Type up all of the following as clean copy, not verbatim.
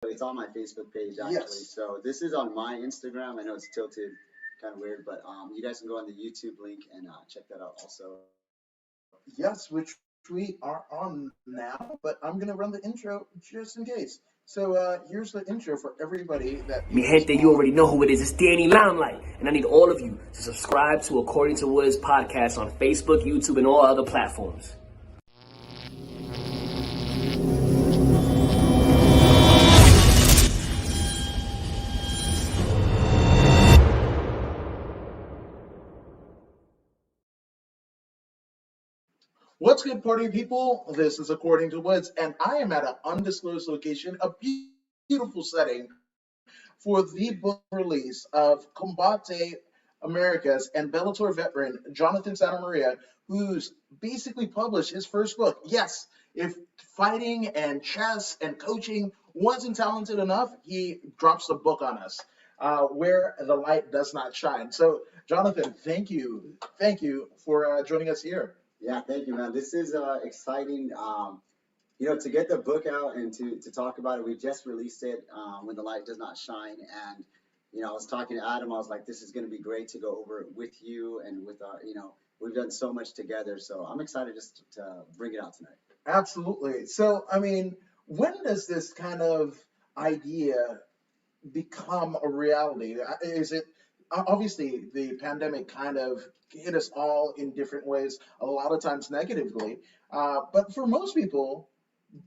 It's on my Facebook page actually. Yes. So this is on my Instagram. I know it's tilted, kind of weird, but you guys can go on the YouTube link and check that out also. Yes, which we are on now, but I'm going to run the intro just in case. So here's the intro for everybody that Mi is gente, you already on. know who it is. It's Danny Limelight. And I need all of you to subscribe to According to Woods podcast on Facebook, YouTube, and all other platforms. What's good, party people? This is According to Woods, and I am at an undisclosed location, a beautiful setting for the book release of Combate Americas and Bellator veteran Jonathan Santa Maria, who's basically published his first book. Yes, if fighting and chess and coaching wasn't talented enough, he drops a book on us. Where the light does not shine. So, Jonathan, thank you for joining us here. Yeah, thank you, man. This is exciting. To get the book out and to talk about it. We just released it when the light does not shine, and I was talking to Adam. I was like, this is going to be great to go over it with you and with our, we've done so much together. So I'm excited just to bring it out tonight. Absolutely. So, I mean, when does this kind of idea become a reality? Is it obviously the pandemic kind of hit us all in different ways, a lot of times negatively, but for most people,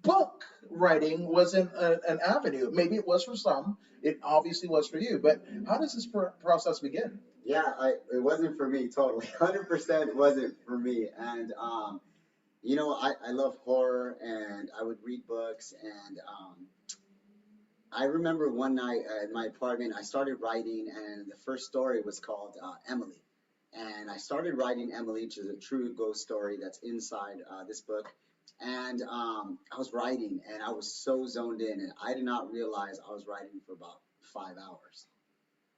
book writing wasn't an avenue. Maybe it was for some. It obviously was for you. But how does this process begin? Yeah, it wasn't for me totally. 100% wasn't for me. And I love horror and I would read books and I remember one night at my apartment, I started writing, and the first story was called Emily. And I started writing Emily, which is a true ghost story that's inside this book. And I was writing, and I was so zoned in, and I did not realize I was writing for about 5 hours,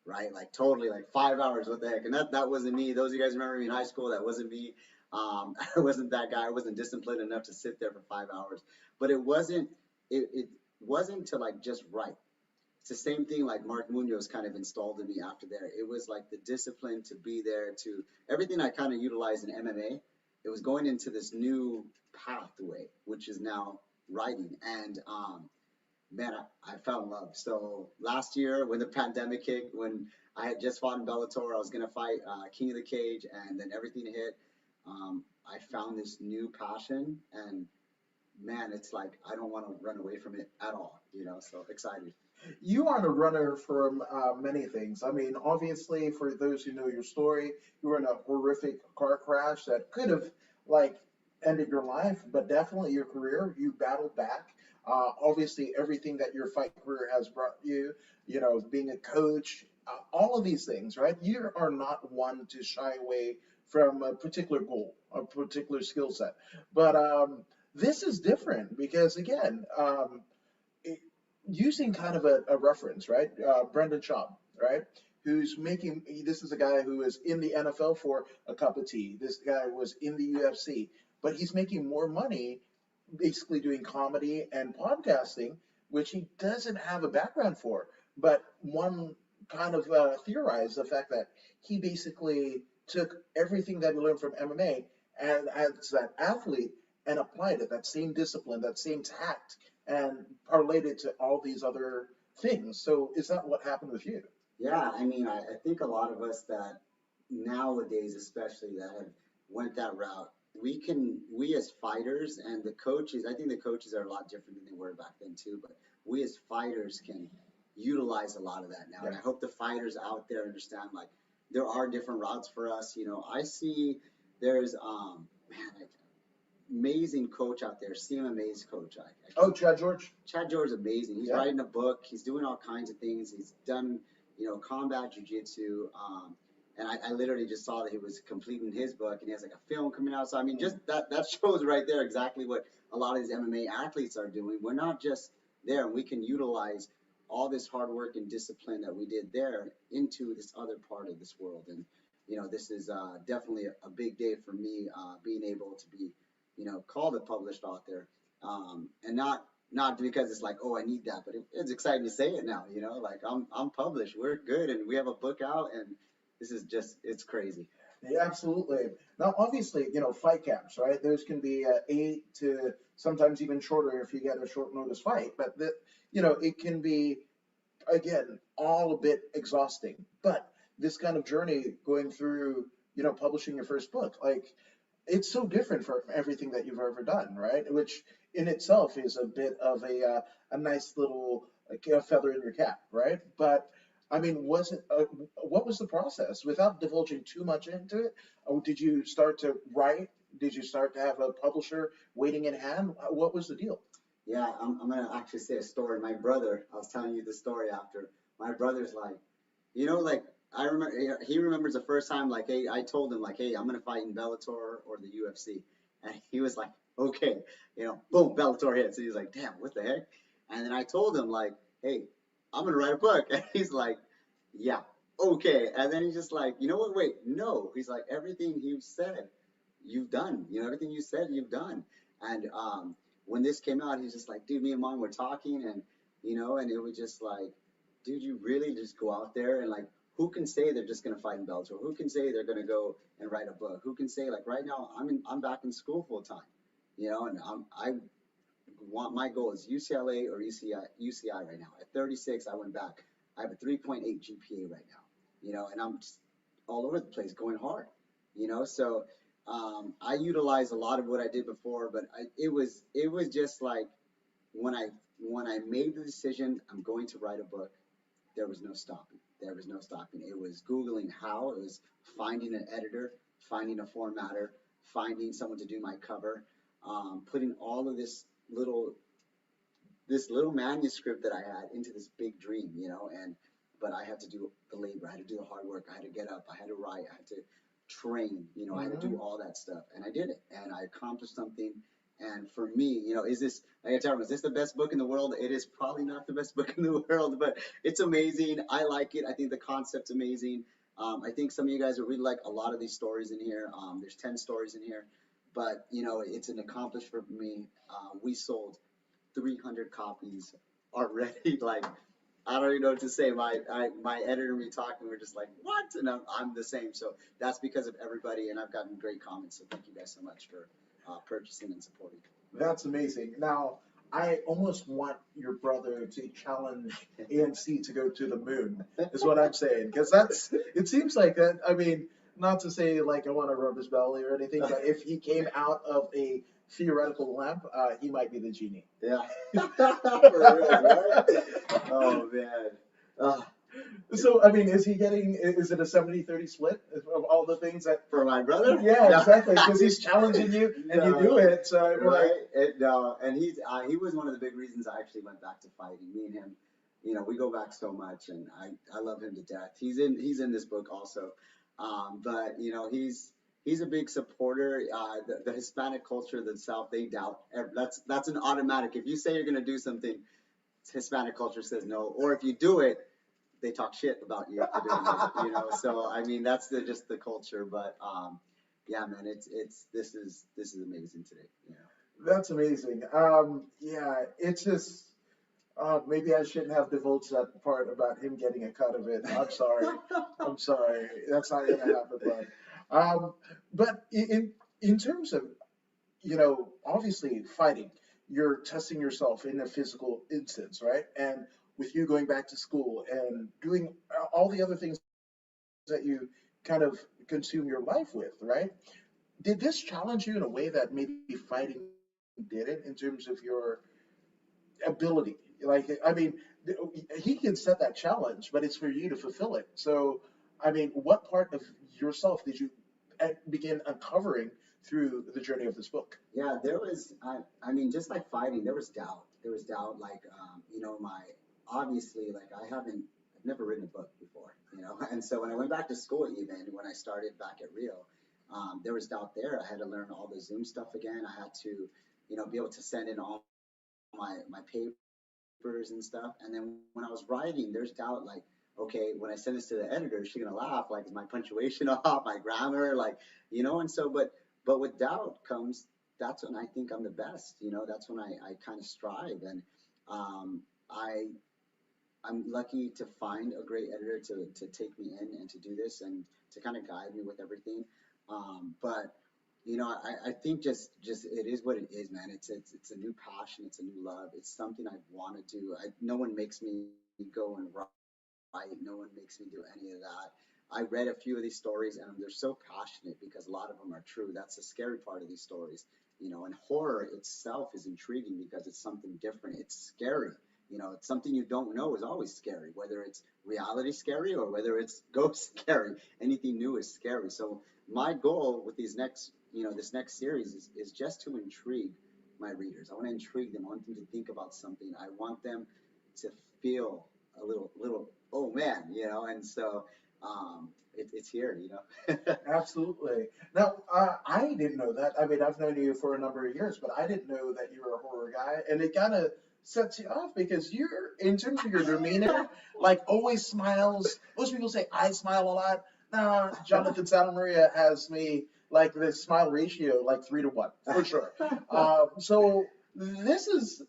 right? Like totally, like 5 hours. What the heck? And that wasn't me. Those of you guys remember me in high school, that wasn't me. I wasn't that guy. I wasn't disciplined enough to sit there for 5 hours. But it wasn't. It wasn't to like just write. It's the same thing like Mark Munoz kind of installed in me after there. It was like the discipline to be there to everything I kind of utilized in MMA. It was going into this new pathway, which is now writing. And man, I fell in love. So last year when the pandemic hit, when I had just fought in Bellator, I was gonna fight King of the Cage, and then everything hit. I found this new passion, and man, it's like I don't want to run away from it at all. So excited. You aren't a runner from many things. I mean, obviously, for those who know your story, you were in a horrific car crash that could have like ended your life, but definitely your career. You battled back. Obviously, everything that your fight career has brought you, being a coach, all of these things, right? You are not one to shy away from a particular goal, a particular skill set. But this is different because, again, it, using kind of a reference, right? Brendan Schaub, right? Who's making, this is a guy who is in the NFL for a cup of tea. This guy was in the UFC, but he's making more money basically doing comedy and podcasting, which he doesn't have a background for. But one kind of theorized the fact that he basically took everything that he learned from MMA and as that athlete and applied it, that same discipline, that same tact, and parlayed it to all these other things. So is that what happened with you? Yeah, I mean, I think a lot of us that nowadays, especially that have went that route, we as fighters and the coaches, I think the coaches are a lot different than they were back then too, but we as fighters can utilize a lot of that now. And I hope the fighters out there understand like there are different routes for us. I see there's man, amazing coach out there, CMMA's coach. Oh, Chad George. Chad George is amazing. He's writing a book. He's doing all kinds of things. He's done, combat jujitsu. And I literally just saw that he was completing his book, and he has like a film coming out. So I mean, just that shows right there exactly what a lot of these MMA athletes are doing. We're not just there, and we can utilize all this hard work and discipline that we did there into this other part of this world. And this is definitely a big day for me, being able to be called a published author, and not because it's like, oh, I need that, but it's exciting to say it now, like I'm published, we're good, and we have a book out, and this is just, it's crazy. Yeah, absolutely. Now, obviously, fight camps, right? Those can be 8 to sometimes even shorter if you get a short notice fight. But it can be, again, all a bit exhausting. But this kind of journey going through, publishing your first book, like it's so different from everything that you've ever done, right? Which in itself is a bit of a nice little, like, a feather in your cap, right? But I mean, what was the process? Without divulging too much into it, did you start to write? Did you start to have a publisher waiting in hand? What was the deal? Yeah, I'm gonna actually say a story. My brother, I was telling you the story after. My brother's like, like I remember, he remembers the first time, like, hey, I told him, like, hey, I'm gonna fight in Bellator or the UFC, and he was like, okay, boom, Bellator hits, and he's like, damn, what the heck? And then I told him, like, hey, I'm gonna write a book, and he's like, yeah, okay, and then he's just like, you know what? Wait, no, he's like, everything you said, you've done, everything you said, you've done, and when this came out, he's just like, dude, me and mom were talking, and and it was just like, dude, you really just go out there and, like, who can say they're just gonna fight in Bellator? Who can say they're gonna go and write a book? Who can say, like, right now I'm back in school full time, and I want, my goal is UCLA or UCI right now. At 36, I went back. I have a 3.8 GPA right now, and I'm just all over the place going hard, so I utilize a lot of what I did before, but it was just like when I made the decision I'm going to write a book, there was no stopping. There was no stopping. It was Googling how, it was finding an editor, finding a formatter, finding someone to do my cover, putting all of this little manuscript that I had into this big dream, but I had to do the labor, I had to do the hard work, I had to get up, I had to write, I had to train, I had to do all that stuff, and I did it, and I accomplished something. And for me, is this, like I tell them, is this the best book in the world? It is probably not the best book in the world, but it's amazing. I like it. I think the concept's amazing. I think some of you guys will really like a lot of these stories in here. There's 10 stories in here, but it's an accomplishment for me. We sold 300 copies already. Like, I don't even know what to say. My editor and me talking, we're just like, what? And I'm the same. So that's because of everybody, and I've gotten great comments. So thank you guys so much for purchasing and supporting. That's amazing. Now, I almost want your brother to challenge AMC to go to the moon, is what I'm saying. Because it seems like that. I mean, not to say like I want to rub his belly or anything, but if he came out of a theoretical lamp, he might be the genie. Yeah. For real, right? Oh, man. So, I mean, is it a 70-30 split of all the things that? For my brother? Yeah, exactly, because he's challenging you and you do it. So, right? And he was one of the big reasons I actually went back to fighting. Me and him, we go back so much, and I love him to death. He's in this book also, but he's a big supporter. The Hispanic culture, the South, they doubt. That's an automatic. If you say you're gonna do something, Hispanic culture says no, or if you do it, they talk shit about you for doing it, So I mean, that's just the culture. But yeah, man, this is amazing today. That's amazing. Yeah, it's just maybe I shouldn't have divulged that part about him getting a cut of it. I'm sorry. I'm sorry. That's not gonna happen. But in terms of obviously fighting, you're testing yourself in a physical instance, right? And with you going back to school and doing all the other things that you kind of consume your life with, right? Did this challenge you in a way that maybe fighting didn't, in terms of your ability? Like, I mean, he can set that challenge, but it's for you to fulfill it. So, I mean, what part of yourself did you begin uncovering through the journey of this book? Yeah, there was, I mean, just like fighting, there was doubt. There was doubt, like, obviously, like, I've never written a book before, and so when I went back to school, even when I started back at Rio, there was doubt there. I had to learn all the Zoom stuff again. I had to, be able to send in all my papers and stuff. And then when I was writing, there's doubt, like, okay, when I send this to the editor, is she gonna laugh? Like, is my punctuation off, my grammar, like, and so, but with doubt comes, that's when I think I'm the best, that's when I kind of strive. And I I'm lucky to find a great editor to take me in and to do this and to kind of guide me with everything. But I think just it is what it is, man. It's a new passion, it's a new love, it's something I want to do. No one makes me go and write, no one makes me do any of that. I read a few of these stories and they're so passionate because a lot of them are true. That's the scary part of these stories, and horror itself is intriguing because it's something different. It's scary. It's something you don't know is always scary, whether it's reality scary or whether it's ghost scary. Anything new is scary. So my goal with this next series is just to intrigue my readers. I want to intrigue them. I want them to think about something. I want them to feel a little, oh man, and so it's here. Absolutely. Now, I didn't know that. I mean, I've known you for a number of years, but I didn't know that you were a horror guy. And it kind of sets you off because you're, in terms of your demeanor, like always smiles. Most people say I smile a lot. Nah, Jonathan Santa Maria has me like the smile ratio like 3 to 1 for sure. So this is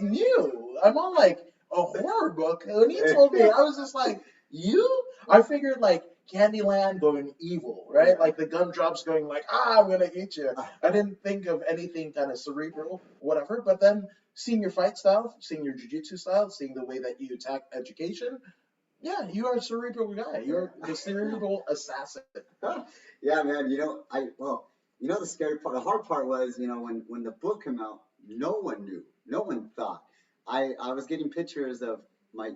new. I'm on like a horror book. When he told me, I was just like, you? I figured like Candyland going evil, right? Like the gumdrops going like, I'm gonna eat you. I didn't think of anything kind of cerebral, whatever. But then seeing your fight style, seeing your jujitsu style, seeing the way that you attack education, yeah, you are a cerebral guy. You're the cerebral assassin. Yeah, man. The scary part, the hard part was, when the book came out, no one knew, no one thought. I was getting pictures of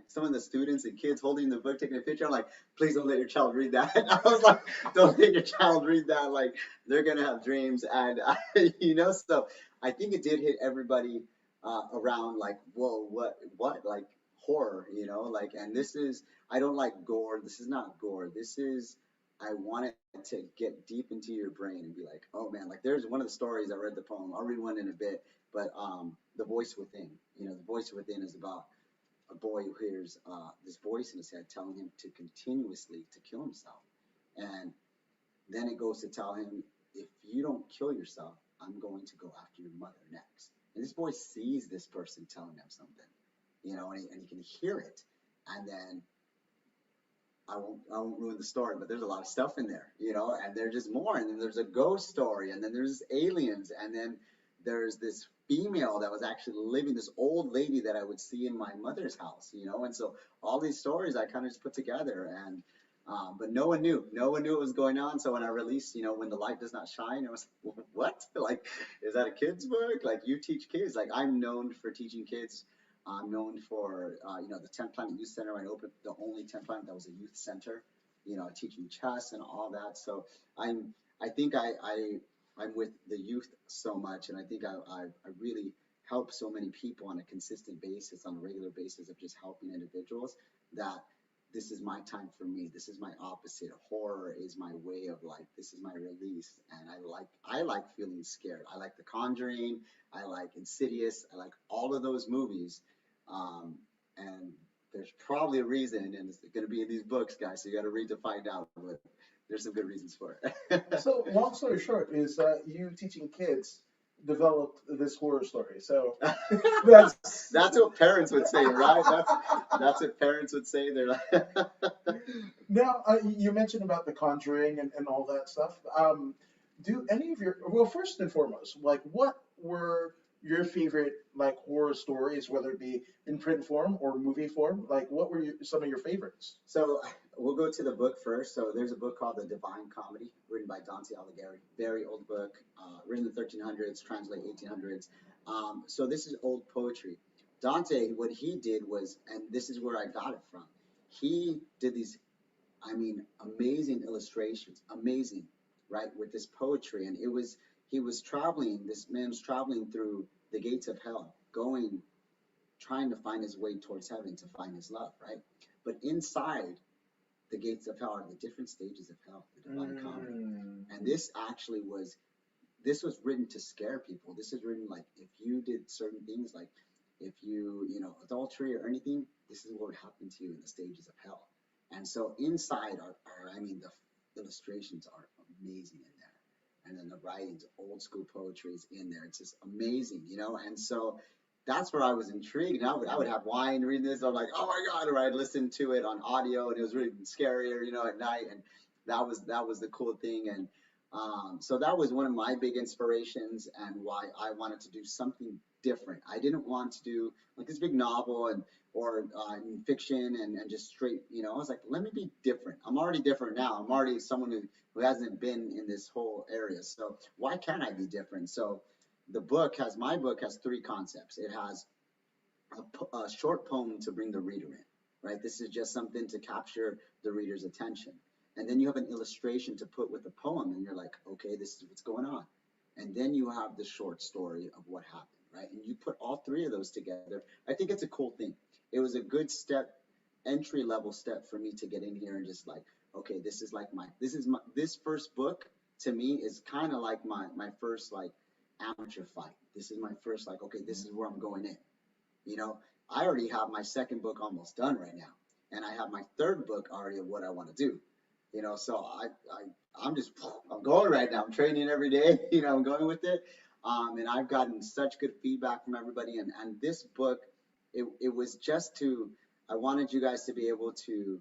some of the students and kids holding the book, taking a picture. I'm like, please don't let your child read that. I was like, don't let your child read that. Like, they're gonna have dreams, and so I think it did hit everybody around. Like, whoa, what, like horror, like, and this is. I don't like gore. This is not gore. This is I want it to get deep into your brain and be like, oh man, like there's one of the stories I read the poem. I'll read one in a bit, but the voice within. The voice within is about a boy who hears this voice in his head telling him to continuously to kill himself, and then it goes to tell him, if you don't kill yourself, I'm going to go after your mother next. And this boy sees this person telling him something, and he can hear it, and then I won't ruin the story, but there's a lot of stuff in there, and there's just more. And then there's a ghost story, and then there's aliens, and then there's this female that was actually living, this old lady that I would see in my mother's house, and so all these stories I kind of just put together, and but no one knew what was going on. So when I released, when the light does not shine, it was what? Like, is that a kid's book? Like, you teach kids? Like, I'm known for teaching kids. I'm known for, the 10 Planet Youth Center. I opened the only 10 Planet that was a youth center, teaching chess and all that. So I think I'm with the youth so much, and I think I really help so many people on a consistent basis, on a regular basis of just helping individuals, that this is my time for me. This is my opposite. Horror is my way of life. This is my release, and I like feeling scared. I like The Conjuring. I like Insidious. I like all of those movies. And there's probably a reason, and it's going to be in these books, guys. So you got to read to find out. But there's some good reasons for it. So long story short is that you teaching kids developed this horror story. So that's That's what parents would say, right? That's what parents would say. They're like, now you mentioned about the Conjuring and all that stuff. Do any of your, well, first and foremost, like what were your favorite like horror stories, whether it be in print form or movie form? Like what were some of your favorites? so we'll go to the book first. So there's a book called The Divine Comedy, written by Dante Alighieri. Very old book, written in the 1300s, translated 1800s. So this is old poetry. Dante, what he did was, and this is where I got it from. He did these, I mean, amazing illustrations, amazing, right, with this poetry. And he was traveling, this man was traveling through the gates of hell, trying to find his way towards heaven to find his love, right? But inside the gates of hell are the different stages of hell, the divine comedy. And this was written to scare people. This is written like, if you did certain things, like if you, adultery or anything, this is what would happen to you in the stages of hell. And so inside the illustrations are amazing in there. And then the writings, old school poetry is in there. It's just amazing, And so that's where I was intrigued. And I would have wine reading this. I'm like, oh my God, or I'd listen to it on audio and it was really scarier, at night. And that was the cool thing. And so that was one of my big inspirations and why I wanted to do something different. I didn't want to do like this big novel and or fiction and just straight, I was like, let me be different. I'm already different now. I'm already someone who hasn't been in this whole area. So why can't I be different? So my book has three concepts. It has a short poem to bring the reader in, right? This is just something to capture the reader's attention. And then you have an illustration to put with the poem, and you're like, okay, this is what's going on. And then you have the short story of what happened, right? And you put all three of those together. I think it's a cool thing. It was a good step, entry level step for me to get in here and just like, okay, this first book to me is kind of like my first like amateur fight. This is my first like, okay, this is where I'm going in. I already have my second book almost done right now, and I have my third book already of what I want to do. So I'm going right now. I'm training every day. I'm going with it, and I've gotten such good feedback from everybody. And this book, it was just I wanted you guys to be able to,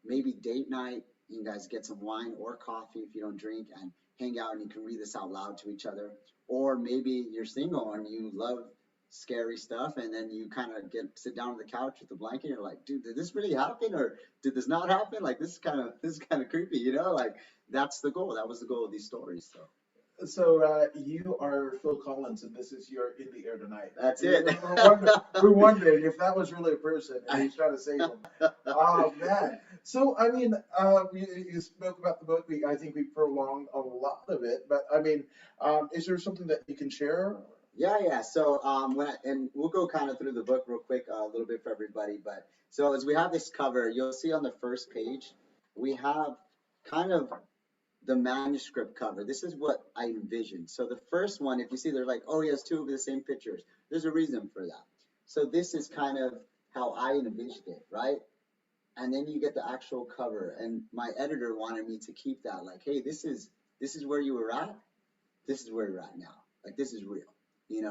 maybe date night. You guys get some wine or coffee if you don't drink, and hang out, and you can read this out loud to each other. Or maybe you're single and you love scary stuff, and then you kind of sit down on the couch with the blanket, and you're like, dude, did this really happen or did this not happen? Like this is kind of creepy, like that's the goal. That was the goal of these stories. So you are Phil Collins, and this is your In the Air Tonight. That's it. We're wondering if that was really a person and he's trying to save him. Oh man. So I mean, you spoke about the book. I think we prolonged a lot of it, but I mean, is there something that you can share? Yeah. So and we'll go kind of through the book real quick, a little bit for everybody. But so as we have this cover, you'll see on the first page, we have kind of the manuscript cover. This is what I envisioned. So the first one, if you see, they're like, oh, he has two of the same pictures. There's a reason for that. So this is kind of how I envisioned it, right? And then you get the actual cover. And my editor wanted me to keep that, like, hey, this is where you were at. This is where you're at now. Like, this is real.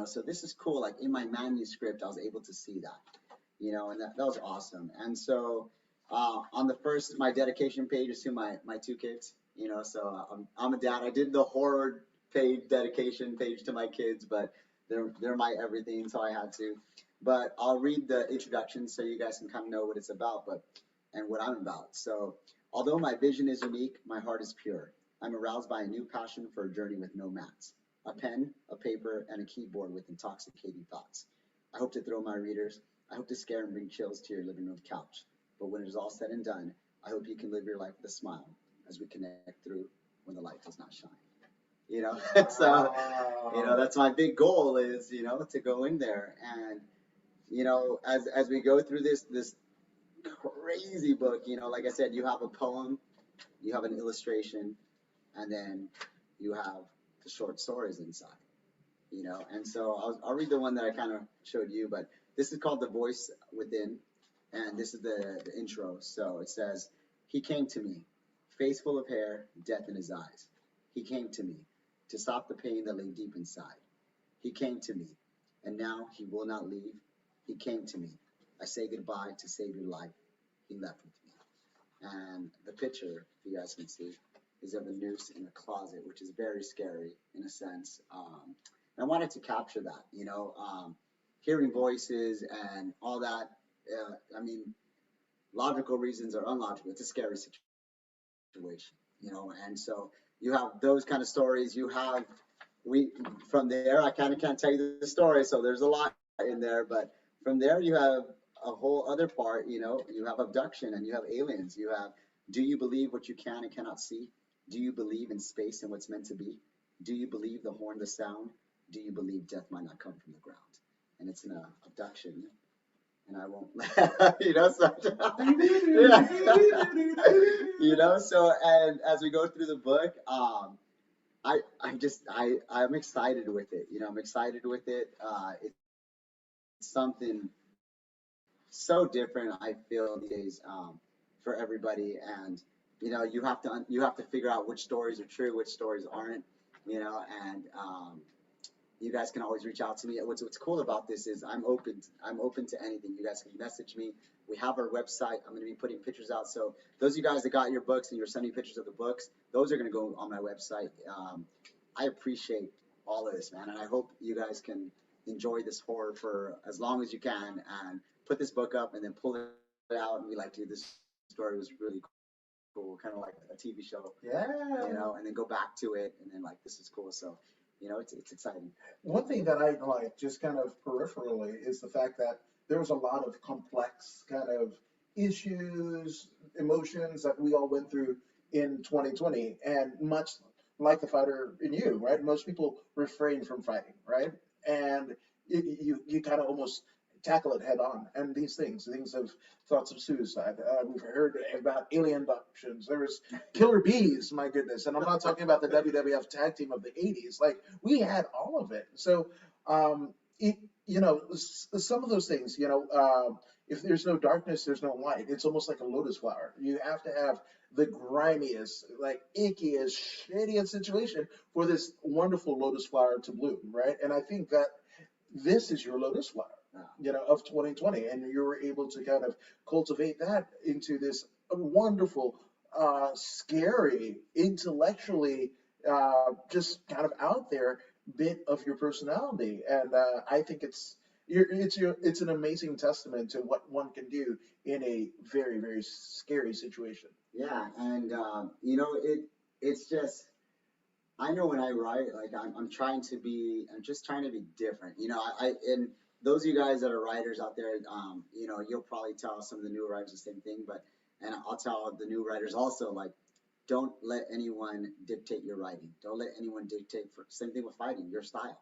So this is cool. Like in my manuscript, I was able to see that, and that was awesome. And so on the first, my dedication page is to my two kids, so I'm a dad. I did the horror page, dedication page to my kids, but they're my everything, so I had to. But I'll read the introduction so you guys can kind of know what it's about, and what I'm about. So although my vision is unique, my heart is pure. I'm aroused by a new passion for a journey with no mats. A pen, a paper, and a keyboard with intoxicating thoughts. I hope to thrill my readers. I hope to scare and bring chills to your living room couch. But when it is all said and done, I hope you can live your life with a smile as we connect through when the light does not shine. So, that's my big goal is, to go in there. And, as we go through this crazy book, like I said, you have a poem, you have an illustration, and then you have the short stories inside, and so I'll read the one that I kind of showed you, but this is called The Voice Within, and this is the intro. So it says, he came to me, face full of hair, death in his eyes. He came to me to stop the pain that lay deep inside. He came to me, and now he will not leave. He came to me. I say goodbye to save your life. He left with me. And the picture, if you guys can see, is of a noose in a closet, which is very scary in a sense. And I wanted to capture that, hearing voices and all that. I mean, logical reasons or unlogical. It's a scary situation, and so you have those kind of stories. From there, I kind of can't tell you the story, so there's a lot in there, but from there you have a whole other part, you have abduction and you have aliens. You have, do you believe what you can and cannot see? Do you believe in space and what's meant to be? Do you believe the horn, the sound? Do you believe death might not come from the ground? And it's an abduction, and I won't, so, and as we go through the book, I'm excited with it. I'm excited with it. It's something so different, I feel, these days, for everybody. And, you have to figure out which stories are true, which stories aren't, and you guys can always reach out to me. What's cool about this is I'm open to anything. You guys can message me. We have our website. I'm going to be putting pictures out. So those of you guys that got your books and you're sending pictures of the books, those are going to go on my website. I appreciate all of this, man, and I hope you guys can enjoy this horror for as long as you can and put this book up and then pull it out and be like, dude, this story was really cool, kind of like a TV show, Yeah. and then go back to it and then like, this is cool. So, it's exciting. One thing that I like, just kind of peripherally, is the fact that there was a lot of complex kind of issues, emotions that we all went through in 2020. And much like the fighter in you, right? Most people refrain from fighting, right? And you kind of almost tackle it head on. And these things of thoughts of suicide. We've heard about alien abductions. There was killer bees, my goodness. And I'm not talking about the WWF tag team of the 80s. Like, we had all of it. So, it, some of those things, if there's no darkness, there's no light. It's almost like a lotus flower. You have to have the grimiest, like ickiest, shadiest situation for this wonderful lotus flower to bloom, right? And I think that this is your lotus flower, of 2020, and you were able to kind of cultivate that into this wonderful, scary, intellectually, just kind of out there bit of your personality, and I think it's an amazing testament to what one can do in a very, very scary situation. Yeah, and it's just I know when I write, like I'm just trying to be different. And those of you guys that are writers out there, you'll probably tell some of the newer writers the same thing, and I'll tell the new writers also, like, don't let anyone dictate your writing. Don't let anyone dictate same thing with fighting, your style.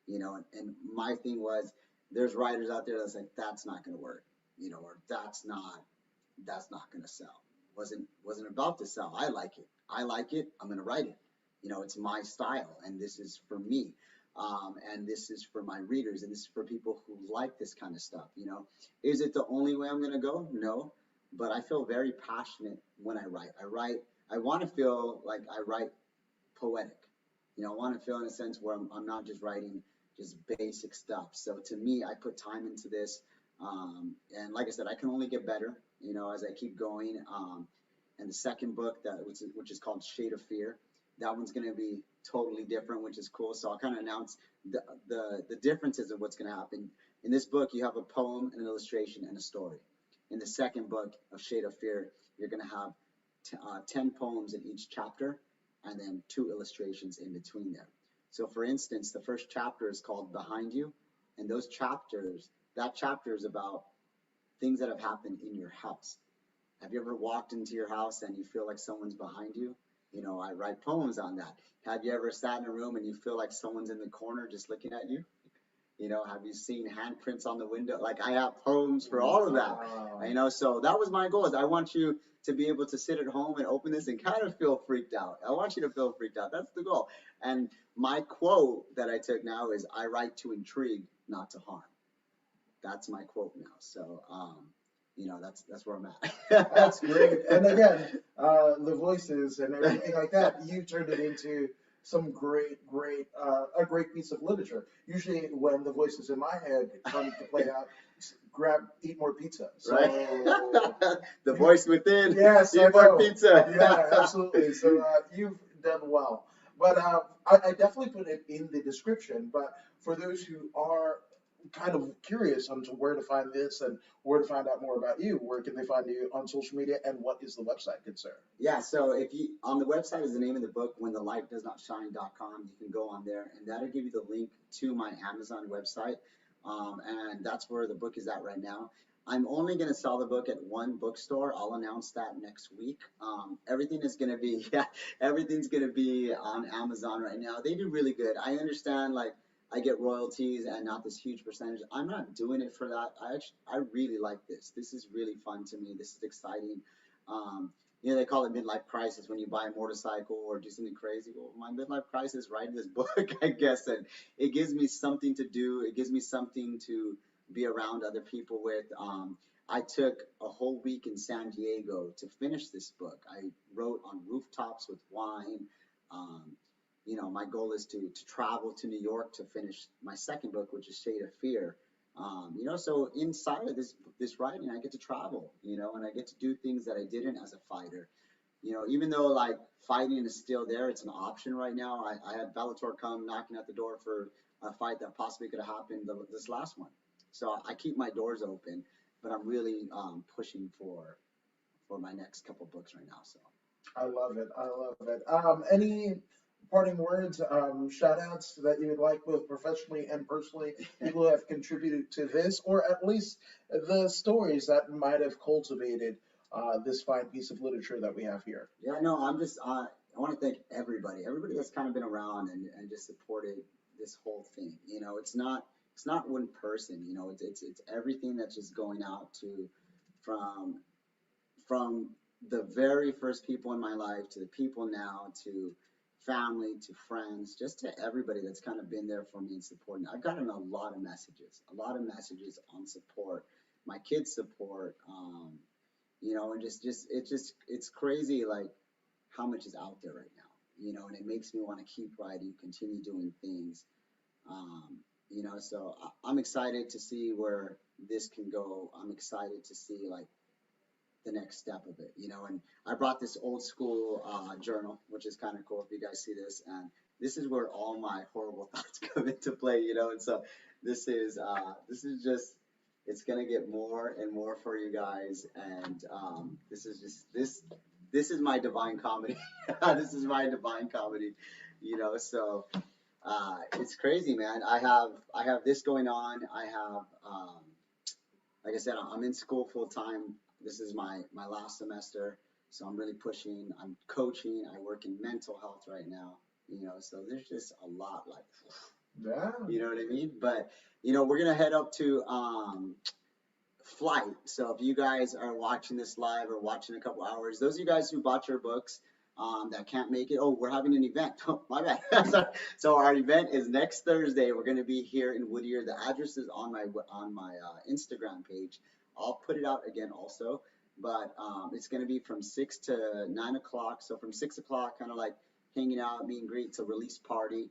And my thing was, there's writers out there that's like, that's not going to work, or that's not going to sell. Wasn't about to sell. I like it. I'm going to write it. It's my style, and this is for me, and this is for my readers, and this is for people who like this kind of stuff. Is it the only way I'm going to go? No, but I feel very passionate when I write. I want to feel like I write poetic. I want to feel in a sense where I'm not just writing just basic stuff. So to me, I put time into this, and like I said, I can only get better, as I keep going. And the second book which is called Shade of Fear, that one's going to be totally different, which is cool. So I'll kind of announce the differences of what's going to happen. In this book, you have a poem, an illustration, and a story. In the second book of Shade of Fear, you're going to have 10 poems in each chapter, and then 2 illustrations in between there. So for instance, the first chapter is called Behind You, and that chapter is about things that have happened in your house. Have you ever walked into your house and you feel like someone's behind you? I write poems on that. Have you ever sat in a room and you feel like someone's in the corner just looking at you? Have you seen handprints on the window? Like, I have poems for all of that. Wow. So that was my goal. Is I want you to be able to sit at home and open this and kind of feel freaked out. I want you to feel freaked out. That's the goal. And my quote that I took now is, I write to intrigue, not to harm. That's my quote now. So, that's where I'm at. That's great. And again, the voices and everything like that, you turned it into some a great piece of literature. Usually, when the voices in my head come to play out, eat more pizza. So, Right. The voice within. yes, I Eat more know. pizza. Yeah, absolutely. So you've done well. But I definitely put it in the description. But for those who are kind of curious on to where to find this and where to find out more about you, where can they find you on social media, and what is the website, good sir? Yeah, so if you on the website is the name of the book, whenthelightdoesnotshine.com. You can go on there, and that'll give you the link to my Amazon website, and that's where the book is at right now. I'm only going to sell the book at one bookstore. I'll announce that next week. Everything's going to be on Amazon right now. They do really good. I understand, like, I get royalties and not this huge percentage. I'm not doing it for that. I really like this. This is really fun to me. This is exciting. They call it midlife crisis when you buy a motorcycle or do something crazy. Well, my midlife crisis is writing this book, I guess, and it gives me something to do. It gives me something to be around other people with. I took a whole week in San Diego to finish this book. I wrote on rooftops with wine. my goal is to travel to New York to finish my second book, which is Shade of Fear. So inside of this writing, I get to travel, and I get to do things that I didn't as a fighter. Even though like fighting is still there, it's an option right now. I had Bellator come knocking at the door for a fight that possibly could have happened this last one. So I keep my doors open, but I'm really pushing for my next couple books right now. So I love it. I love it. Any parting words, shout outs that you would like, both professionally and personally, people who have contributed to this, or at least the stories that might have cultivated this fine piece of literature that we have here? yeah, no, I'm just I want to thank everybody that's kind of been around and just supported this whole thing. It's not one person. It's everything that's just going out to from from the very first people in my life to the people now to family to friends, just to everybody that's kind of been there for me and supporting. I've gotten a lot of messages on support, my kids' support, and it's crazy like how much is out there right now, and it makes me want to keep writing, continue doing things, so I'm excited to see where this can go. I'm excited to see like the next step of it, and I brought this old school journal, which is kind of cool if you guys see this, and this is where all my horrible thoughts come into play, and so this is just it's gonna get more and more for you guys, and this is my divine comedy. This is my divine comedy, so it's crazy, man. I have this going on. I have like I said, I'm in school full time. This is my last semester, so I'm really pushing. I'm coaching. I work in mental health right now. So there's just a lot, like, Yeah. you know what I mean. But we're gonna head up to flight. So if you guys are watching this live or watching a couple hours, those of you guys who bought your books that can't make it, oh, we're having an event. Oh, my bad. So our event is next Thursday. We're going to be here in Whittier. The address is on my Instagram page. I'll put it out again also, but it's going to be from 6 to 9 o'clock. So from 6 o'clock, kind of like hanging out, meet and greet. It's a release party.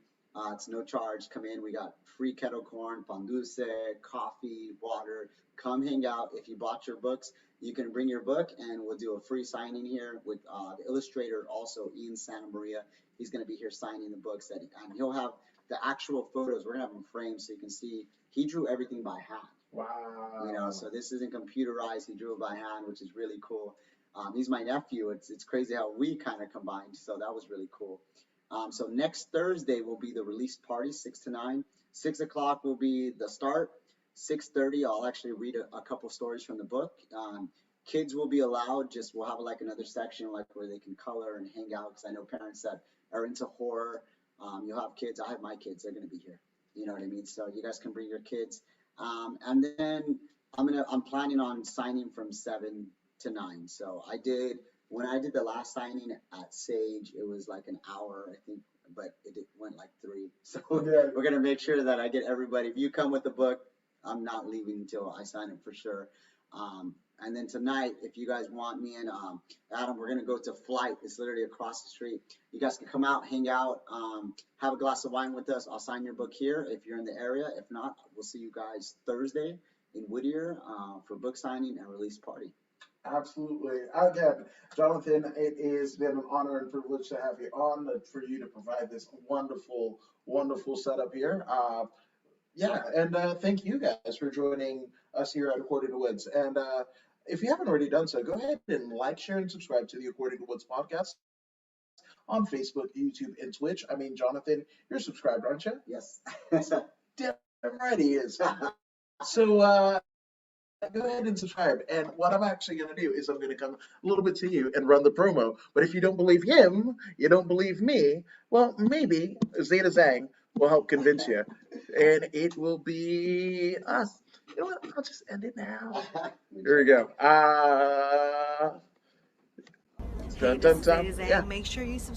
It's no charge. Come in. We got free kettle corn, pan dulce, coffee, water. Come hang out. If you bought your books, you can bring your book, and we'll do a free signing here with the illustrator, also Ian Santa Maria. He's going to be here signing the books, and he'll have the actual photos. We're going to have them framed so you can see. He drew everything by hand. Wow. So this isn't computerized. He drew it by hand, which is really cool. He's my nephew. It's crazy how we kind of combined. So that was really cool. So next Thursday will be the release party, 6 to 9. 6 o'clock will be the start. 6:30, I'll actually read a couple stories from the book. Kids will be allowed. We'll have like another section like where they can color and hang out, because I know parents that are into horror. You'll have kids. I have my kids. They're gonna be here. You know what I mean? So you guys can bring your kids. And then I'm planning on signing from 7 to 9. So when I did the last signing at Sage, it was like an hour, I think, but it went like 3. So Yeah. we're gonna make sure that I get everybody. If you come with the book, I'm not leaving until I sign it for sure. And then tonight, if you guys want me and Adam, we're gonna go to Flight. It's literally across the street. You guys can come out, hang out, have a glass of wine with us. I'll sign your book here if you're in the area. If not, we'll see you guys Thursday in Whittier for book signing and release party. Absolutely. Again, Jonathan, it has been an honor and privilege to have you on, for you to provide this wonderful, wonderful setup here. Yeah, and thank you guys for joining us here at According to Woods. And if you haven't already done so, go ahead and like, share, and subscribe to the According to Woods podcast on Facebook, YouTube, and Twitch. I mean, Jonathan, you're subscribed, aren't you? Yes. Damn right he is. So go ahead and subscribe. And what I'm actually going to do is I'm going to come a little bit to you and run the promo. But if you don't believe him, you don't believe me, well, maybe Zeta Zhang will help convince you. And it will be us. You know what? I'll just end it now. Here we go. Hey, Dun, this dun, is dun. Zeta Zhang. Yeah. Make sure you subscribe.